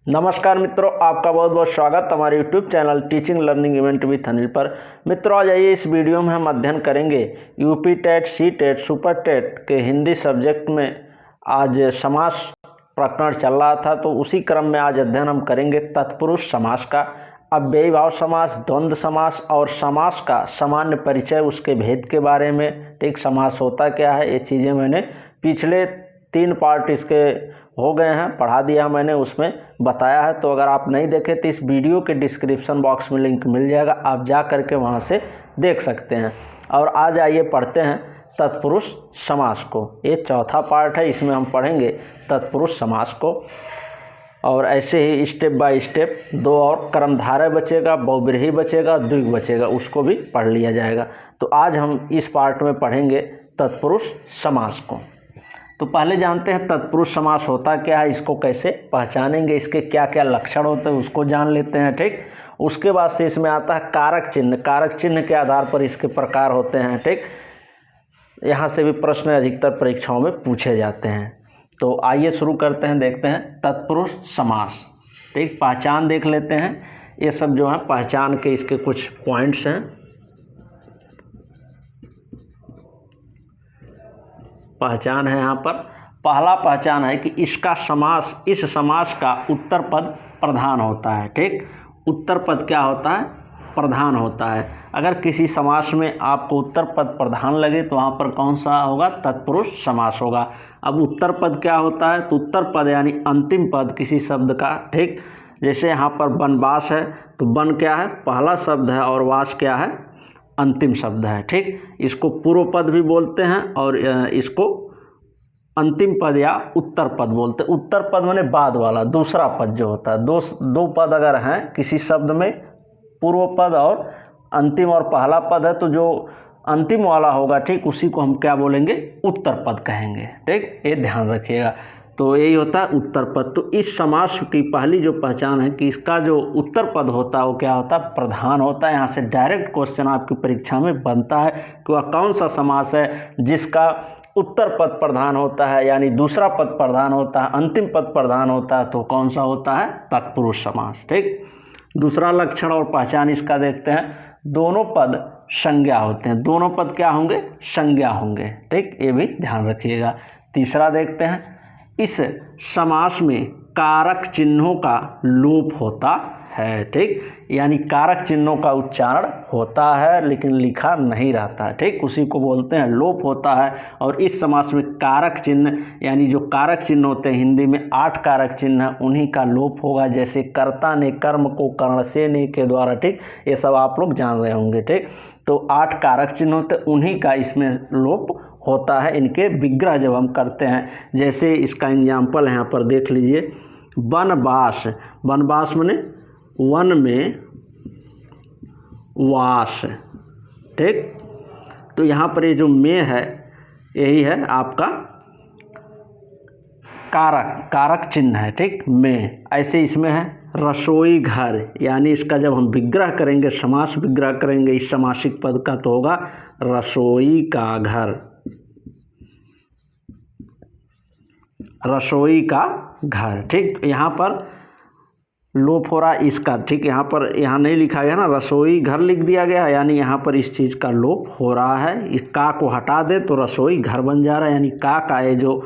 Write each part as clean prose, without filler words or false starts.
नमस्कार मित्रों, आपका बहुत बहुत स्वागत हमारे YouTube channel teaching learning event with Anil पर। मित्रों, आज आइए इस वीडियो में हम अध्ययन करेंगे UP TET, C TET, super TET के हिंदी सब्जेक्ट में आज समास प्रकरण चल रहा था, तो उसी क्रम में आज अध्ययन हम करेंगे तत्पुरुष समास का। अव्ययी भाव समास, द्वंद्व समास और समास का सामान्य परिचय, उसके भेद के बारे में। ठीक, समास होता क्या है, ये चीज़ें मैंने पिछले 3 पार्ट इसके हो गए हैं, पढ़ा दिया मैंने, उसमें बताया है। तो अगर आप नहीं देखे तो इस वीडियो के डिस्क्रिप्शन बॉक्स में लिंक मिल जाएगा, आप जा करके वहां से देख सकते हैं। और आज आइए पढ़ते हैं तत्पुरुष समास को। ये चौथा पार्ट है, इसमें हम पढ़ेंगे तत्पुरुष समास को। और ऐसे ही स्टेप बाय स्टेप 2 और कर्मधारय बचेगा, बहुव्रीहि बचेगा, द्विग बचेगा, उसको भी पढ़ लिया जाएगा। तो आज हम इस पार्ट में पढ़ेंगे तत्पुरुष समास को। तो पहले जानते हैं तत्पुरुष समास होता क्या है, इसको कैसे पहचानेंगे, इसके क्या क्या लक्षण होते हैं उसको जान लेते हैं। ठीक, उसके बाद से इसमें आता है कारक चिन्ह। कारक चिन्ह के आधार पर इसके प्रकार होते हैं। ठीक, यहाँ से भी प्रश्न अधिकतर परीक्षाओं में पूछे जाते हैं। तो आइए शुरू करते हैं, देखते हैं तत्पुरुष समास। ठीक, पहचान देख लेते हैं। ये सब जो है पहचान के इसके कुछ पॉइंट्स हैं। पहचान है यहाँ पर। पहला पहचान है कि इसका समास, इस समास का उत्तर पद प्रधान होता है। ठीक, उत्तर पद क्या होता है, प्रधान होता है। अगर किसी समास में आपको उत्तर पद प्रधान लगे तो वहाँ पर कौन सा होगा, तत्पुरुष समास होगा। अब उत्तर पद क्या होता है, तो उत्तर पद यानी अंतिम पद किसी शब्द का। ठीक, जैसे यहाँ पर वनवास है, तो वन क्या है, पहला शब्द है, और वास क्या है, अंतिम शब्द है। ठीक, इसको पूर्व पद भी बोलते हैं और इसको अंतिम पद या उत्तर पद बोलते हैं। उत्तर पद माने बाद वाला, दूसरा पद जो होता है। दो पद अगर हैं किसी शब्द में, पूर्व पद और अंतिम, और पहला पद है, तो जो अंतिम वाला होगा, ठीक, उसी को हम क्या बोलेंगे, उत्तर पद कहेंगे। ठीक, ये ध्यान रखिएगा। तो यही होता है उत्तर पद। तो इस समास की पहली जो पहचान है कि इसका जो उत्तर पद होता है वो क्या होता है, प्रधान होता है। यहाँ से डायरेक्ट क्वेश्चन आपकी परीक्षा में बनता है कि वह कौन सा समास है जिसका उत्तर पद प्रधान होता है, यानी दूसरा पद प्रधान होता है, अंतिम पद प्रधान होता है, तो कौन सा होता है, तत्पुरुष समास। ठीक, दूसरा लक्षण और पहचान इसका देखते हैं, दोनों पद संज्ञा होते हैं। दोनों पद क्या होंगे, संज्ञा होंगे। ठीक, ये भी ध्यान रखिएगा। तीसरा देखते हैं, इस समास में कारक चिन्हों का लोप होता है। ठीक, यानी कारक चिन्हों का उच्चारण होता है लेकिन लिखा नहीं रहता है। ठीक, उसी को बोलते हैं लोप होता है। और इस समास में कारक चिन्ह, यानी जो कारक चिन्ह होते हैं, हिंदी में 8 कारक चिन्ह हैं, उन्हीं का लोप होगा। जैसे कर्ता ने कर्म को कर्ण से ने के द्वारा, ठीक, ये सब आप लोग जान रहे होंगे। ठीक, तो 8 कारक चिन्ह होते हैं, उन्हीं का इसमें लोप होता है, इनके विग्रह जब हम करते हैं। जैसे इसका एग्जाम्पल यहाँ पर देख लीजिए, वनवास। वनवास माने वन में वास। ठीक, तो यहाँ पर ये जो में है, यही है आपका कारक चिन्ह है। ठीक, में। ऐसे इसमें है रसोई घर, यानी इसका जब हम विग्रह करेंगे, समास विग्रह करेंगे इस समासिक पद का, तो होगा रसोई का घर, रसोई का घर। ठीक, यहाँ पर लोप हो रहा है इसका। ठीक, यहाँ पर, यहाँ नहीं लिखा गया ना, रसोई घर लिख दिया गया, यानी यहाँ पर इस चीज़ का लोप हो रहा है। इस का को हटा दे तो रसोई घर बन जा रहा है, यानी का ये जो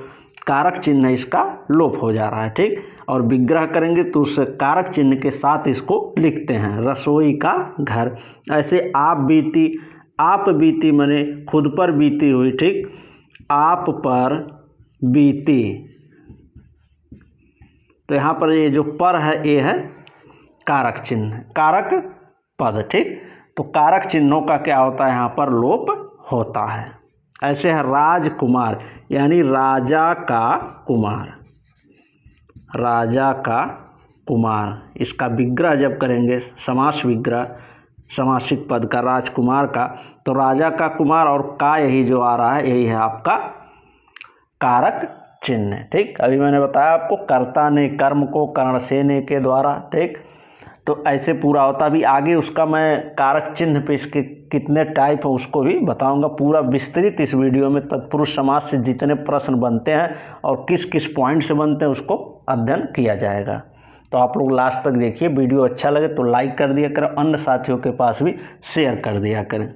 कारक चिन्ह है इसका लोप हो जा रहा है। ठीक, और विग्रह करेंगे तो उस कारक चिन्ह के साथ इसको लिखते हैं, रसोई का घर। ऐसे आप बीती माने खुद पर बीती हुई। ठीक, आप पर बीती, तो यहाँ पर ये जो पर है, ये है कारक चिन्ह, कारक पद। ठीक, तो कारक चिन्हों का क्या होता है, यहाँ पर लोप होता है। ऐसे है राजकुमार, यानी राजा का कुमार, राजा का कुमार। इसका विग्रह जब करेंगे, समास विग्रह, समासिक पद का, राजकुमार का, तो राजा का कुमार, और का यही जो आ रहा है, यही है आपका कारक चिन्ह। ठीक, अभी मैंने बताया आपको, कर्ता ने कर्म को कर्ण से ने के द्वारा। ठीक, तो ऐसे पूरा होता। अभी आगे उसका मैं कारक चिन्ह पे इसके कितने टाइप है उसको भी बताऊंगा पूरा विस्तृत इस वीडियो में। तत्पुरुष समास से जितने प्रश्न बनते हैं और किस किस पॉइंट से बनते हैं उसको अध्ययन किया जाएगा। तो आप लोग लास्ट तक देखिए, वीडियो अच्छा लगे तो लाइक कर दिया करें, अन्य साथियों के पास भी शेयर कर दिया करें।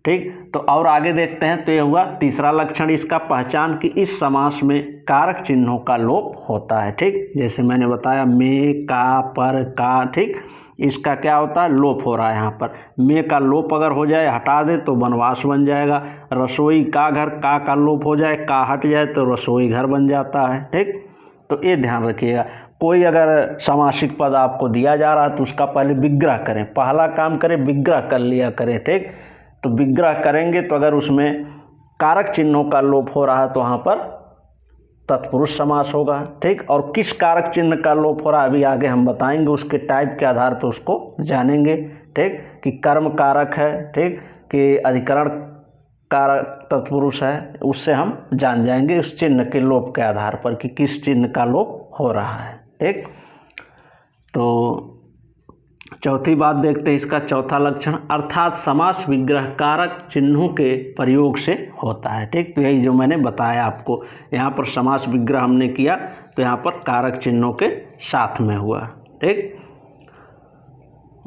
ठीक, तो और आगे देखते हैं। तो ये हुआ तीसरा लक्षण इसका, पहचान कि इस समास में कारक चिन्हों का लोप होता है। ठीक, जैसे मैंने बताया में, का, पर, का, ठीक, इसका क्या होता है, लोप हो रहा है। यहाँ पर में का लोप अगर हो जाए, हटा दे तो वनवास बन जाएगा। रसोई का घर, का लोप हो जाए, का हट जाए तो रसोई घर बन जाता है। ठीक, तो ये ध्यान रखिएगा। कोई अगर समासिक पद आपको दिया जा रहा है तो उसका पहले विग्रह करें, पहला काम करें विग्रह कर लिया करें। ठीक, तो विग्रह करेंगे तो अगर उसमें कारक चिन्हों का लोप हो रहा है तो वहाँ पर तत्पुरुष समास होगा। ठीक, और किस कारक चिन्ह का लोप हो रहा है अभी आगे हम बताएंगे, उसके टाइप के आधार पर उसको जानेंगे। ठीक, कि कर्म कारक है, ठीक, कि अधिकरण कारक तत्पुरुष है, उससे हम जान जाएंगे उस चिन्ह के लोप के आधार पर कि किस चिन्ह का लोप हो रहा है। ठीक, तो चौथी बात देखते हैं इसका चौथा लक्षण, अर्थात समास विग्रह कारक चिन्हों के प्रयोग से होता है। ठीक, तो यही जो मैंने बताया आपको, यहाँ पर समास विग्रह हमने किया तो यहाँ पर कारक चिन्हों के साथ में हुआ। ठीक,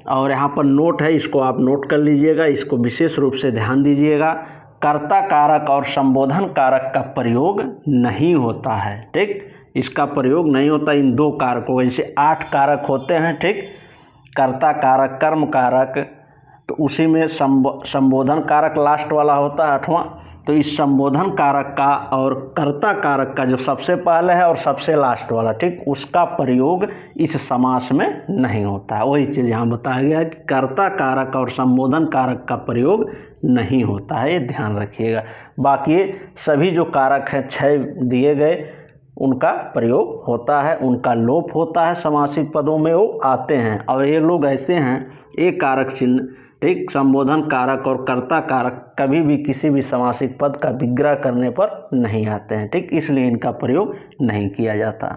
और यहाँ पर नोट है, इसको आप नोट कर लीजिएगा, इसको विशेष रूप से ध्यान दीजिएगा। कर्ता कारक और संबोधन कारक का प्रयोग नहीं होता है। ठीक, इसका प्रयोग नहीं होता इन दो कारकों, जैसे 8 कारक होते हैं। ठीक, कर्ता कारक, कर्म कारक, तो उसी में संबोधन कारक लास्ट वाला होता है 8वां। तो इस संबोधन कारक का और कर्ता कारक का जो सबसे पहले है और सबसे लास्ट वाला, ठीक, उसका प्रयोग इस समास में नहीं होता है। वही चीज़ यहाँ बताया गया है कि कर्ता कारक और संबोधन कारक का प्रयोग नहीं होता है, ये ध्यान रखिएगा। बाकी सभी जो कारक हैं 6 दिए गए उनका प्रयोग होता है, उनका लोप होता है, समासिक पदों में वो आते हैं। और ये लोग ऐसे हैं, एक कारक चिन्ह, ठीक, संबोधन कारक और कर्ता कारक कभी भी किसी भी समासिक पद का विग्रह करने पर नहीं आते हैं। ठीक, इसलिए इनका प्रयोग नहीं किया जाता।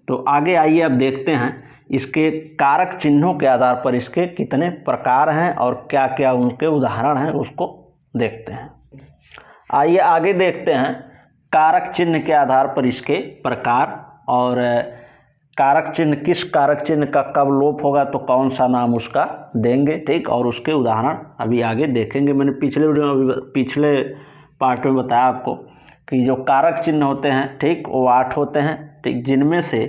तो आगे आइए अब देखते हैं इसके कारक चिन्हों के आधार पर इसके कितने प्रकार हैं और क्या क्या उनके उदाहरण हैं, उसको देखते हैं। आइए आगे देखते हैं कारक चिन्ह के आधार पर इसके प्रकार, और कारक चिन्ह, किस कारक चिन्ह का कब लोप होगा तो कौन सा नाम उसका देंगे। ठीक, और उसके उदाहरण अभी आगे देखेंगे। मैंने पिछले वीडियो में, पिछले पार्ट में बताया आपको कि जो कारक चिन्ह होते हैं, ठीक, वो 8 होते हैं। ठीक, जिनमें से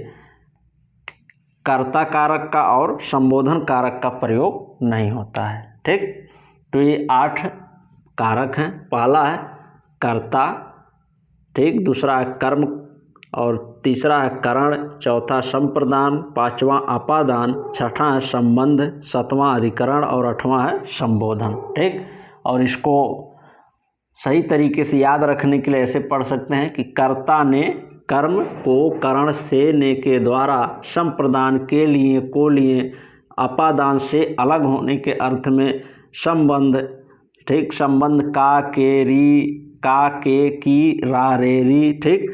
कर्ता कारक का और संबोधन कारक का प्रयोग नहीं होता है। ठीक, तो ये 8 कारक हैं। पहला है कर्ता, ठीक, दूसरा है कर्म, और तीसरा है करण, चौथा संप्रदान, पांचवा अपादान, छठा है संबंध, सातवां अधिकरण और 8वां है संबोधन। ठीक, और इसको सही तरीके से याद रखने के लिए ऐसे पढ़ सकते हैं कि कर्ता ने कर्म को करण से ने के द्वारा, संप्रदान के लिए को लिए, अपादान से अलग होने के अर्थ में, संबंध, ठीक, संबंध का के री, का के की रा रे री, ठीक,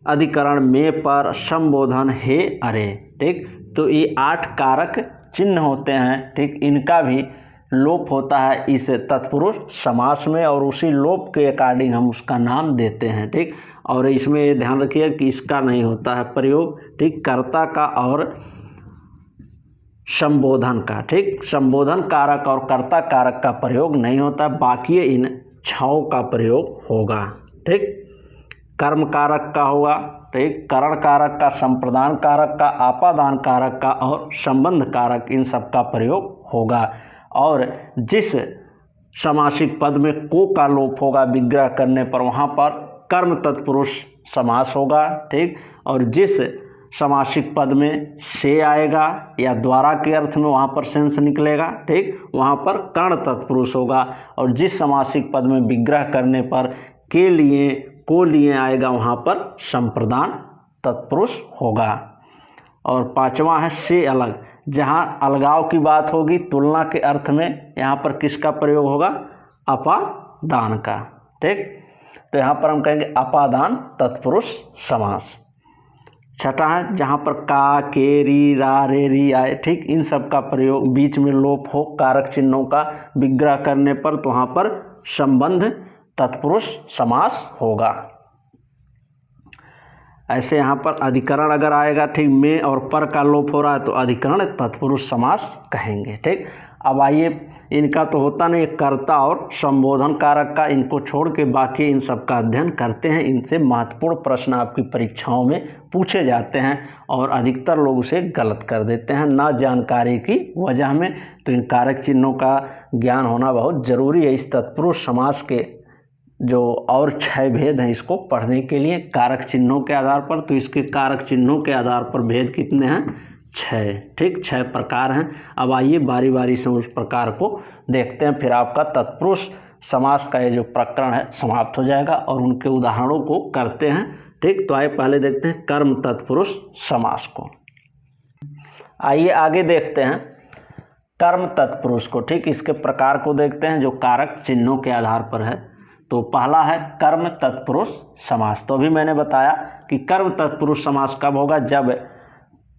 अधिकरण में पर, संबोधन हे अरे। ठीक, तो ये 8 कारक चिन्ह होते हैं। ठीक, इनका भी लोप होता है इस तत्पुरुष समास में, और उसी लोप के अकॉर्डिंग हम उसका नाम देते हैं। ठीक, और इसमें ये ध्यान रखिए कि इसका नहीं होता है प्रयोग, ठीक, कर्ता का और संबोधन का। ठीक, संबोधन कारक और कर्ता कारक का प्रयोग नहीं होता, बाकी इन 6 का प्रयोग होगा। ठीक, कर्म कारक का होगा, ठीक, करण कारक का, संप्रदान कारक का, आपादान कारक का और संबंध कारक, इन सब का प्रयोग होगा। और जिस समासिक पद में को का लोप होगा विग्रह करने पर, वहाँ पर कर्म तत्पुरुष समास होगा। ठीक, और जिस समासिक पद में से आएगा या द्वारा के अर्थ में वहाँ पर सेंस निकलेगा, ठीक, वहाँ पर कर्ण तत्पुरुष होगा। और जिस समासिक पद में विग्रह करने पर के लिए को लिए आएगा, वहाँ पर संप्रदान तत्पुरुष होगा। और 5वां है से अलग, जहाँ अलगाव की बात होगी तुलना के अर्थ में, यहाँ पर किसका प्रयोग होगा, अपादान का। ठीक, तो यहाँ पर हम कहेंगे अपादान तत्पुरुष समास। छठा है जहाँ पर का के री रा रे री आए, ठीक, इन सब का प्रयोग, बीच में लोप हो कारक चिन्हों का विग्रह करने पर, तो वहाँ पर संबंध तत्पुरुष समास होगा। ऐसे यहाँ पर अधिकरण अगर आएगा, ठीक, में और पर का लोप हो रहा है तो अधिकरण तत्पुरुष समास कहेंगे। ठीक, अब आइए, इनका तो होता नहीं, कर्ता और संबोधन कारक का, इनको छोड़ के बाकी इन सब का अध्ययन करते हैं। इनसे महत्वपूर्ण प्रश्न आपकी परीक्षाओं में पूछे जाते हैं और अधिकतर लोग उसे गलत कर देते हैं ना जानकारी की वजह में। तो इन कारक चिन्हों का ज्ञान होना बहुत ज़रूरी है। इस तत्पुरुष समास के जो और 6 भेद हैं इसको पढ़ने के लिए कारक चिन्हों के आधार पर, तो इसके कारक चिन्हों के आधार पर भेद कितने हैं? 6। ठीक, 6 प्रकार हैं। अब आइए बारी बारी से उस प्रकार को देखते हैं, फिर आपका तत्पुरुष समास का ये जो प्रकरण है समाप्त हो जाएगा और उनके उदाहरणों को करते हैं। ठीक, तो आइए पहले देखते हैं कर्म तत्पुरुष समास को। आइए आगे देखते हैं कर्म तत्पुरुष को। ठीक, इसके प्रकार को देखते हैं जो कारक चिन्हों के आधार पर है। तो पहला है कर्म तत्पुरुष समास। तो अभी मैंने बताया कि कर्म तत्पुरुष समास कब होगा? जब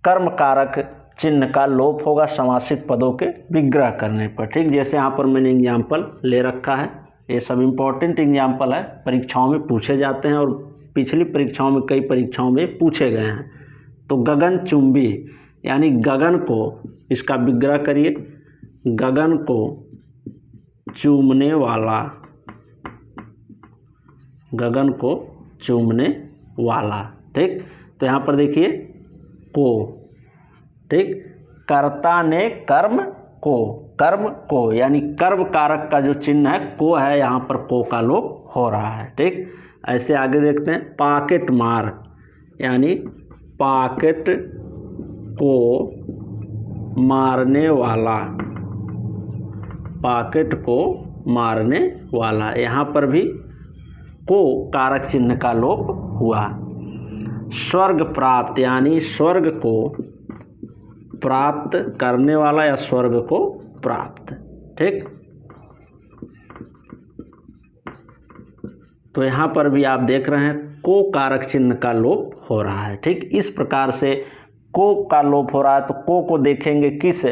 कर्म कारक चिन्ह का लोप होगा समासित पदों के विग्रह करने पर। ठीक, जैसे यहाँ पर मैंने एग्जाम्पल ले रखा है, ये सब इम्पोर्टेंट एग्जाम्पल है, परीक्षाओं में पूछे जाते हैं और पिछली परीक्षाओं में कई परीक्षाओं में पूछे गए हैं। तो गगन चुंबी, यानी गगन को, इसका विग्रह करिए, गगन को चूमने वाला, गगन को चूमने वाला। ठीक, तो यहाँ पर देखिए को, ठीक, कर्ता ने कर्म को, कर्म को यानी कर्म कारक का जो चिन्ह है को है, यहाँ पर को का लोप हो रहा है। ठीक, ऐसे आगे देखते हैं पॉकेट मार, यानी पॉकेट को मारने वाला, पॉकेट को मारने वाला, यहाँ पर भी को कारक चिन्ह का लोप हुआ। स्वर्ग प्राप्त, यानी स्वर्ग को प्राप्त करने वाला या स्वर्ग को प्राप्त। ठीक, तो यहाँ पर भी आप देख रहे हैं को कारक चिन्ह का लोप हो रहा है। ठीक, इस प्रकार से को का लोप हो रहा है तो को देखेंगे किस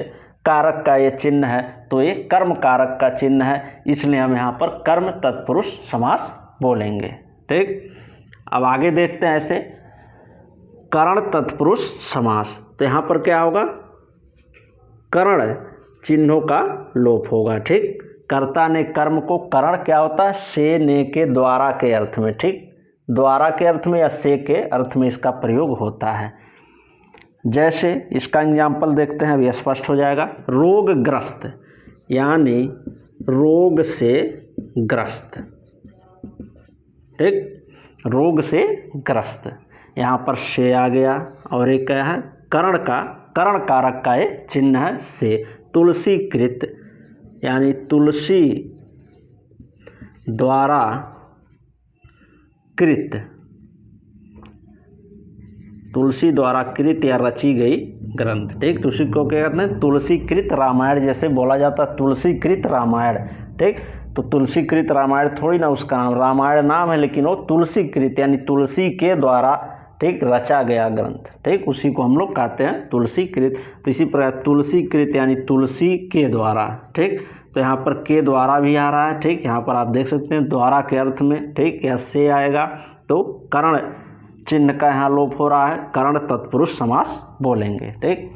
कारक का ये चिन्ह है, तो ये कर्म कारक का चिन्ह है, इसलिए हम यहाँ पर कर्म तत्पुरुष समास बोलेंगे। ठीक, अब आगे देखते हैं ऐसे करण तत्पुरुष समास। तो यहाँ पर क्या होगा? करण चिन्हों का लोप होगा। ठीक, कर्ता ने कर्म को, करण क्या होता है? से, ने के, द्वारा के अर्थ में। ठीक, द्वारा के अर्थ में या से के अर्थ में इसका प्रयोग होता है। जैसे इसका एग्जाम्पल देखते हैं, अभी स्पष्ट हो जाएगा। रोगग्रस्त, यानी रोग से ग्रस्त। ठीक, रोग से ग्रस्त, यहाँ पर से आ गया और एक क्या है? करण का, करण कारक का ये चिन्ह है से। तुलसी कृत, यानी तुलसी द्वारा कृत, तुलसी द्वारा कृत या रची गई ग्रंथ। ठीक, तुलसी को क्या कहते हैं? तुलसी कृत रामायण, जैसे बोला जाता है तुलसी कृत रामायण। ठीक, तो तुलसी कृत रामायण थोड़ी ना उसका नाम, रामायण नाम है लेकिन वो तुलसी कृत यानी तुलसी के द्वारा, ठीक, रचा गया ग्रंथ। ठीक, उसी को हम लोग कहते हैं तुलसी कृत। तो इसी प्रकार तुलसी कृत यानी तुलसी के द्वारा। ठीक, तो यहाँ पर के द्वारा भी आ रहा है। ठीक, यहाँ पर आप देख सकते हैं द्वारा के अर्थ में। ठीक, या से आएगा तो करण चिन्ह का यहाँ लोप हो रहा है, करण तत्पुरुष समास बोलेंगे। ठीक,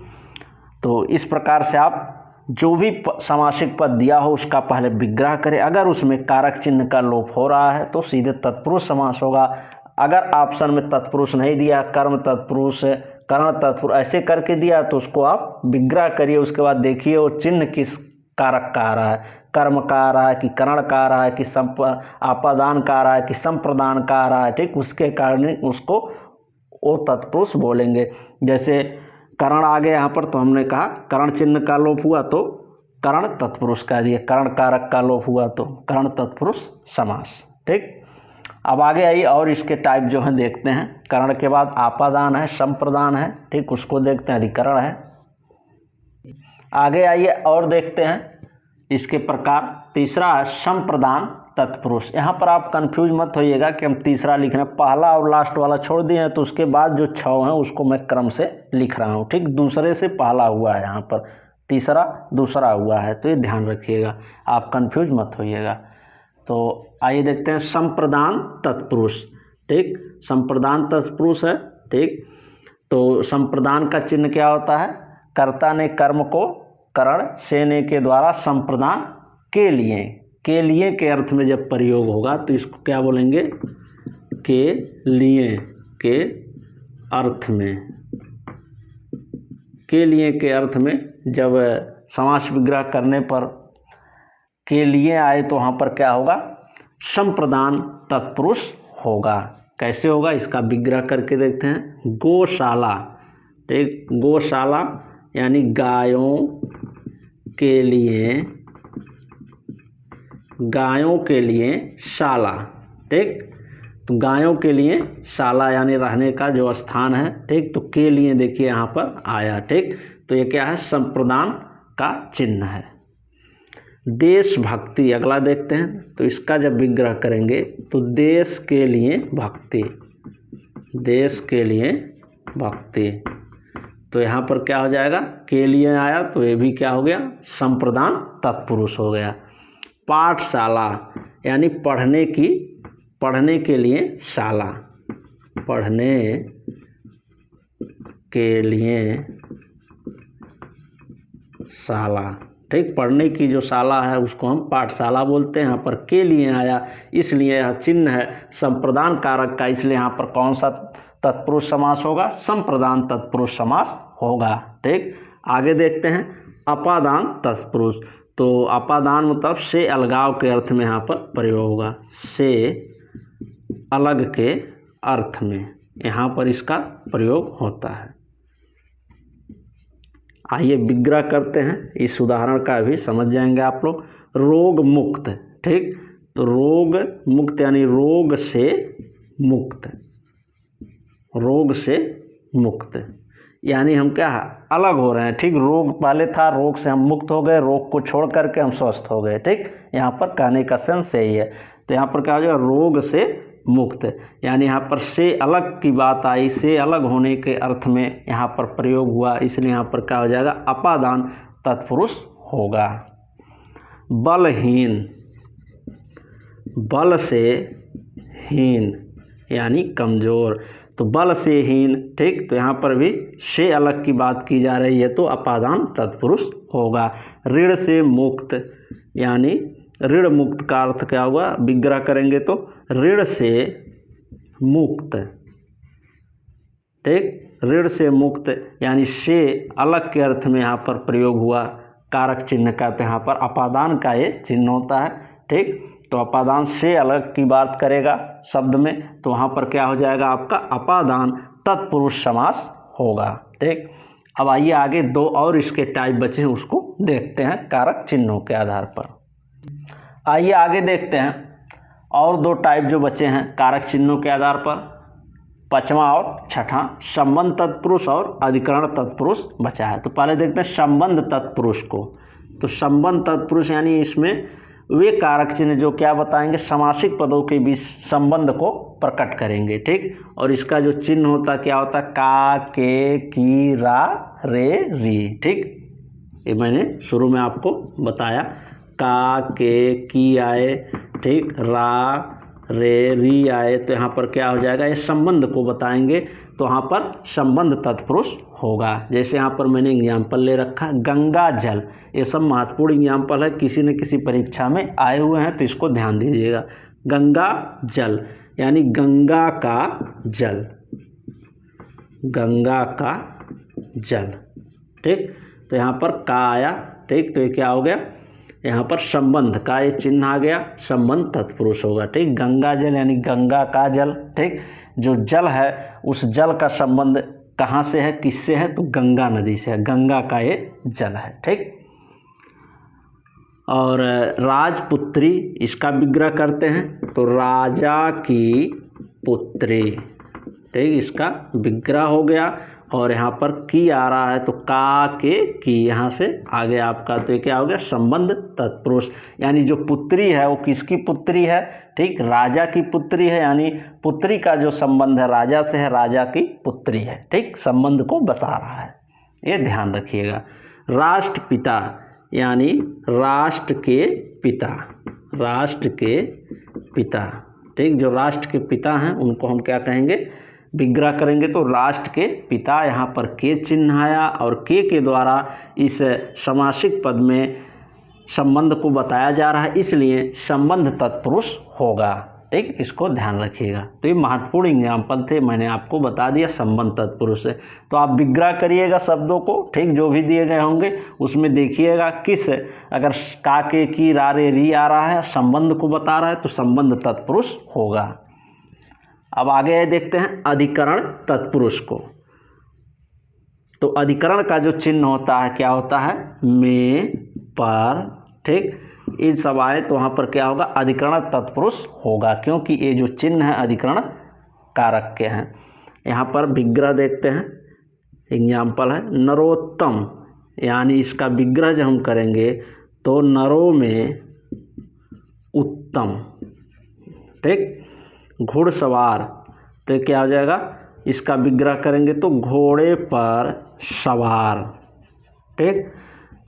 तो इस प्रकार से आप जो भी समासिक पद दिया हो उसका पहले विग्रह करें। अगर उसमें कारक चिन्ह का लोप हो रहा है तो सीधे तत्पुरुष समास होगा। अगर ऑप्शन में तत्पुरुष नहीं दिया, कर्म तत्पुरुष, करण तत्पुरुष ऐसे करके दिया तो उसको आप विग्रह करिए। उसके बाद देखिए वो चिन्ह किस कारक का आ रहा है, कर्म का आ रहा है कि करण का आ रहा है कि आपादान का आ रहा है कि संप्रदान का आ रहा है। ठीक, उसके कारण उसको वो तत्पुरुष बोलेंगे। जैसे करण आ गया यहाँ पर, तो हमने कहा करण चिन्ह का लोप हुआ तो करण तत्पुरुष कह दिए, करण कारक का लोप हुआ तो करण तत्पुरुष समास। ठीक, अब आगे आइए और इसके टाइप जो हैं देखते हैं। करण के बाद आपादान है, संप्रदान है। ठीक, उसको देखते हैं, अधिकरण है। आगे आइए और देखते हैं इसके प्रकार। तीसरा है संप्रदान तत्पुरुष। यहाँ पर आप कंफ्यूज मत होइएगा कि हम तीसरा लिख रहे हैं, पहला और लास्ट वाला छोड़ दिए हैं, तो उसके बाद जो 6 हैं उसको मैं क्रम से लिख रहा हूँ। ठीक, दूसरे से पहला हुआ है, यहाँ पर तीसरा दूसरा हुआ है, तो ये ध्यान रखिएगा, आप कंफ्यूज मत होइएगा। तो आइए देखते हैं संप्रदान तत्पुरुष। ठीक, संप्रदान तत्पुरुष है ठीक। तो संप्रदान का चिन्ह क्या होता है? कर्ता ने कर्म को करण सेने के द्वारा संप्रदान के लिए के अर्थ में जब प्रयोग होगा तो इसको क्या बोलेंगे? के लिए के अर्थ में, के लिए के अर्थ में जब समास विग्रह करने पर के लिए आए तो वहाँ पर क्या होगा? संप्रदान तत्पुरुष होगा। कैसे होगा इसका विग्रह करके देखते हैं। गौशाला, ठीक, गौशाला यानी गायों के लिए शाला, ठीक। तो गायों के लिए शाला यानी रहने का जो स्थान है, ठीक। तो के लिए देखिए यहाँ पर आया, ठीक। तो ये क्या है? संप्रदान का चिन्ह है। देशभक्ति अगला देखते हैं। तो इसका जब विग्रह करेंगे तो देश के लिए भक्ति, देश के लिए भक्ति, तो यहाँ पर क्या हो जाएगा? के लिए आया तो ये भी क्या हो गया? संप्रदान तत्पुरुष हो गया। पाठशाला यानी पढ़ने के लिए शाला, पढ़ने के लिए शाला, ठीक। पढ़ने की जो शाला है उसको हम पाठशाला बोलते हैं। यहाँ पर के लिए आया इसलिए यह चिन्ह है संप्रदान कारक का, इसलिए यहाँ पर कौन सा तत्पुरुष समास होगा? संप्रदान तत्पुरुष समास होगा, ठीक। आगे देखते हैं अपादान तत्पुरुष। तो अपादान मतलब से अलगाव के अर्थ में यहाँ पर प्रयोग होगा, से अलग के अर्थ में यहाँ पर इसका प्रयोग होता है। आइए विग्रह करते हैं, इस उदाहरण का भी समझ जाएंगे आप लोग। रोग मुक्त, ठीक। तो रोग मुक्त यानी रोग से मुक्त, रोग से मुक्त यानी हम क्या अलग हो रहे हैं, ठीक। रोग पहले था, रोग से हम मुक्त हो गए, रोग को छोड़ करके हम स्वस्थ हो गए, ठीक। यहाँ पर कहने का सेंस यही है। तो यहाँ पर क्या हो जाएगा? रोग से मुक्त यानी यहाँ पर से अलग की बात आई, से अलग होने के अर्थ में यहाँ पर प्रयोग हुआ, इसलिए यहाँ पर क्या हो जाएगा? अपादान तत्पुरुष होगा। बलहीन, बल से हीन यानी कमज़ोर, तो बल से हीन, ठीक। तो यहाँ पर भी से अलग की बात की जा रही है तो अपादान तत्पुरुष होगा। ऋण से मुक्त यानी ऋण मुक्त का अर्थ क्या होगा? विग्रह करेंगे तो ऋण से मुक्त, ठीक। ऋण से मुक्त यानी से अलग के अर्थ में यहाँ पर प्रयोग हुआ कारक चिन्ह का, तो यहाँ पर अपादान का ये चिन्ह होता है, ठीक। तो अपादान से अलग की बात करेगा शब्द में तो वहाँ पर क्या हो जाएगा? आपका अपादान तत्पुरुष समास होगा, ठीक। अब आइए आगे दो और इसके टाइप बचे हैं उसको देखते हैं कारक चिन्हों के आधार पर। आइए आगे देखते हैं और दो टाइप जो बचे हैं कारक चिन्हों के आधार पर, पांचवा और छठा, संबंध तत्पुरुष और अधिकरण तत्पुरुष बचा है। तो पहले देखते हैं संबंध तत्पुरुष को। तो संबंध तत्पुरुष यानी इसमें वे कारक चिन्ह जो क्या बताएंगे? समासिक पदों के बीच संबंध को प्रकट करेंगे, ठीक। और इसका जो चिन्ह होता क्या होता? का, के, की, रा, रे, री, ठीक। ये मैंने शुरू में आपको बताया। का, के, की आए, ठीक, रा, रे, री आए तो यहाँ पर क्या हो जाएगा? ये संबंध को बताएंगे तो यहाँ पर संबंध तत्पुरुष होगा। जैसे यहाँ पर मैंने एग्जाम्पल ले रखा गंगा जल, ये सब महत्वपूर्ण एग्जाम्पल है, किसी न किसी परीक्षा में आए हुए हैं तो इसको ध्यान दीजिएगा। गंगा जल यानी गंगा का जल, गंगा का जल, ठीक। तो यहाँ पर का आया, ठीक। तो ये क्या हो गया? यहाँ पर संबंध का ये चिन्ह आ गया, संबंध तत्पुरुष होगा, ठीक। गंगा जल यानी गंगा का जल, ठीक। जो जल है उस जल का संबंध कहाँ से है, किससे है? तो गंगा नदी से है, गंगा का ये जल है, ठीक। और राजपुत्री इसका विग्रह करते हैं तो राजा की पुत्री, ठीक। इसका विग्रह हो गया और यहाँ पर की आ रहा है तो का, के, की यहाँ से आगे आपका तो ये क्या हो गया? संबंध तत्पुरुष यानी जो पुत्री है वो किसकी पुत्री है? ठीक, राजा की पुत्री है, यानी पुत्री का जो संबंध है राजा से है, राजा की पुत्री है, ठीक। संबंध को बता रहा है, ये ध्यान रखिएगा। राष्ट्रपिता यानी राष्ट्र के पिता, राष्ट्र के पिता, ठीक। जो राष्ट्र के पिता हैं उनको हम क्या कहेंगे? विग्रह करेंगे तो राष्ट्र के पिता, यहाँ पर के चिन्ह आया और के द्वारा इस समासिक पद में संबंध को बताया जा रहा है, इसलिए संबंध तत्पुरुष होगा। ठीक, इसको ध्यान रखिएगा। तो ये महत्वपूर्ण एग्जाम्पल थे, मैंने आपको बता दिया संबंध तत्पुरुष है। तो आप विग्रह करिएगा शब्दों को, ठीक, जो भी दिए गए होंगे उसमें देखिएगा किस, अगर का के की रा रे री आ रहा है, संबंध को बता रहा है तो संबंध तत्पुरुष होगा। अब आगे देखते हैं अधिकरण तत्पुरुष को। तो अधिकरण का जो चिन्ह होता है क्या होता है, में, पर, ठीक, ये सब आए तो वहाँ पर क्या होगा, अधिकरण तत्पुरुष होगा, क्योंकि ये जो चिन्ह है अधिकरण कारक के हैं। यहाँ पर विग्रह देखते हैं, एग्जाम्पल है नरोत्तम, यानी इसका विग्रह जब हम करेंगे तो नरों में उत्तम, ठीक। घुड़सवार, तो क्या हो जाएगा, इसका विग्रह करेंगे तो घोड़े पर सवार, ठीक।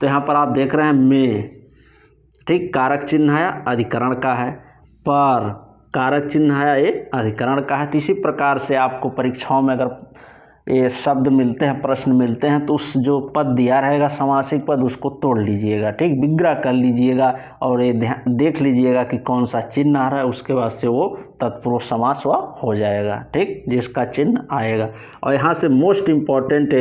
तो यहाँ पर आप देख रहे हैं में, ठीक, कारक चिन्ह है, अधिकरण का है, पर कारक चिन्ह है, ये अधिकरण का है। तो इसी प्रकार से आपको परीक्षाओं में अगर ये शब्द मिलते हैं, प्रश्न मिलते हैं, तो उस जो पद दिया रहेगा समासिक पद उसको तोड़ लीजिएगा, ठीक, विग्रह कर लीजिएगा और ये देख लीजिएगा कि कौन सा चिन्ह आ रहा है, उसके बाद से वो तत्पुरुष समास वह हो जाएगा, ठीक, जिसका चिन्ह आएगा। और यहाँ से मोस्ट इम्पॉर्टेंट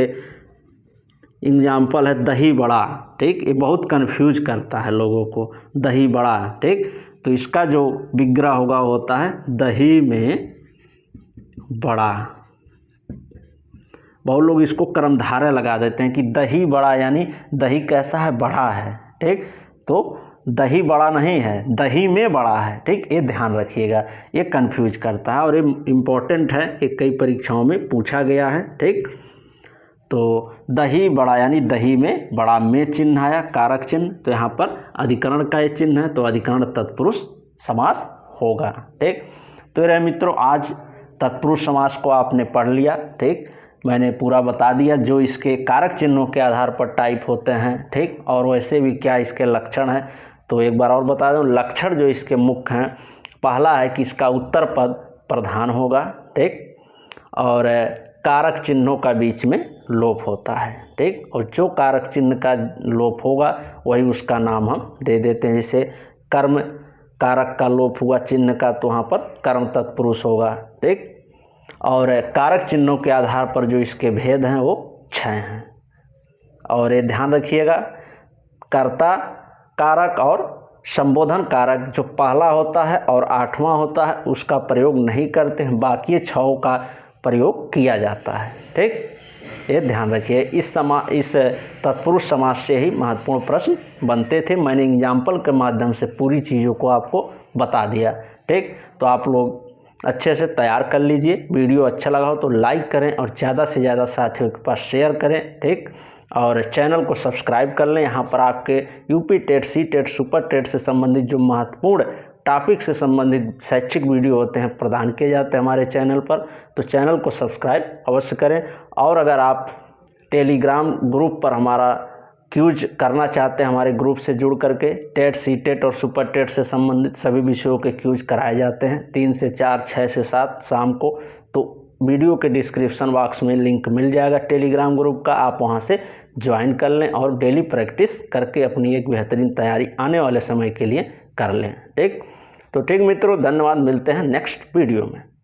एग्जाम्पल है दही बड़ा, ठीक, ये बहुत कंफ्यूज करता है लोगों को, दही बड़ा, ठीक। तो इसका जो विग्रह होगा होता है दही में बड़ा। बहुत लोग इसको कर्मधारय लगा देते हैं कि दही बड़ा, यानी दही कैसा है, बड़ा है, ठीक। तो दही बड़ा नहीं है, दही में बड़ा है, ठीक, ये ध्यान रखिएगा, ये कंफ्यूज करता है और ये इम्पोर्टेंट है, ये कई परीक्षाओं में पूछा गया है, ठीक। तो दही बड़ा यानी दही में बड़ा, में चिन्ह आया कारक चिन्ह, तो यहाँ पर अधिकरण का ये चिन्ह है, तो अधिकरण तत्पुरुष समास होगा, ठीक। तो रहे मित्रों, आज तत्पुरुष समास को आपने पढ़ लिया, ठीक, मैंने पूरा बता दिया जो इसके कारक चिन्हों के आधार पर टाइप होते हैं, ठीक, और वैसे भी क्या इसके लक्षण हैं। तो एक बार और बता दूं, लक्षण जो इसके मुख्य हैं, पहला है कि इसका उत्तर पद प्रधान होगा, ठीक, और कारक चिन्हों का बीच में लोप होता है, ठीक, और जो कारक चिन्ह का लोप होगा वही उसका नाम हम दे देते हैं। जैसे कर्म कारक का लोप हुआ चिन्ह का, तो वहाँ पर कर्म तत्पुरुष होगा, ठीक, और कारक चिन्हों के आधार पर जो इसके भेद हैं वो 6 हैं। और ये ध्यान रखिएगा, कर्ता कारक और संबोधन कारक जो पहला होता है और 8वां होता है उसका प्रयोग नहीं करते हैं, बाकी 6 का प्रयोग किया जाता है, ठीक, ये ध्यान रखिए। इस तत्पुरुष समास से ही महत्वपूर्ण प्रश्न बनते थे, मैंने एग्जाम्पल के माध्यम से पूरी चीज़ों को आपको बता दिया, ठीक। तो आप लोग अच्छे से तैयार कर लीजिए। वीडियो अच्छा लगा हो तो लाइक करें और ज़्यादा से ज़्यादा साथियों के पास शेयर करें, ठीक, और चैनल को सब्सक्राइब कर लें। यहाँ पर आपके UP TET, C TET, super TET से संबंधित जो महत्वपूर्ण टॉपिक से संबंधित शैक्षिक वीडियो होते हैं प्रदान किए जाते हैं हमारे चैनल पर, तो चैनल को सब्सक्राइब अवश्य करें। और अगर आप टेलीग्राम ग्रुप पर हमारा क्यूज करना चाहते हैं, हमारे ग्रुप से जुड़ करके टेट, सी टेट और सुपर टेट से संबंधित सभी विषयों के क्यूज कराए जाते हैं 3 से 4, 6 से 7 शाम को। तो वीडियो के डिस्क्रिप्शन बॉक्स में लिंक मिल जाएगा टेलीग्राम ग्रुप का, आप वहां से ज्वाइन कर लें और डेली प्रैक्टिस करके अपनी एक बेहतरीन तैयारी आने वाले समय के लिए कर लें, ठीक। तो ठीक मित्रों, धन्यवाद, मिलते हैं नेक्स्ट वीडियो में।